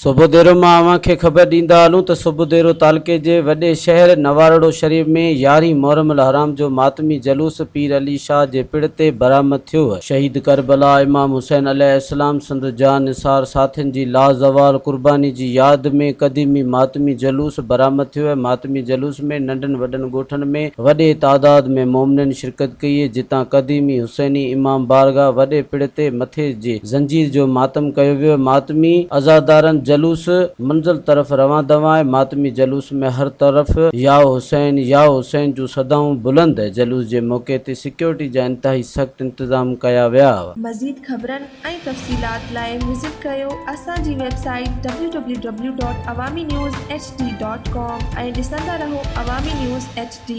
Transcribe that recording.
सुबुदेरो मां अवां खे ख़बर ॾींदा हलूं त सुबुदेरो तालुके जे वॾे शहर नवारड़ो शरीफ़ में 11 मुहर्रम हराम जो मातमी जलूस पीर अली शाह जे पिण ते बरामद थियो। शहीद करबला इमाम हुसैन अलैहिस्सलाम संदि जान निसार साथियुनि जी लाज़वाल कुर्बानी जी याद में क़दीमी मातमी जलूस बरामद थियो। मातमी जलूस में नंढनि वॾनि ॻोठनि में वॾे तादाद में मोमिननि शिरकत कई, जितां क़दीमी हुसैनी इमाम बारगाह वॾे पिण ते मथे जे ज़ंजीर जो मातम कयो वियो। मातमी अज़ादारनि जलूस मंजिल तरफ रवां दवा है। मातमी जलूस में हर तरफ या हुसैन जो सदाऊं बुलंद है। जलूस जे मौके ते सिक्योरिटी जा इंतहाई सख्त इंतजाम कया विया। मज़ीद ख़बरनि ऐं तफ़सीलात लाइ विज़िट कयो असांजी वेबसाइट www.awamiNewsHD.com ऐं ॾिसंदा रहो अवामी न्यूज़ HD।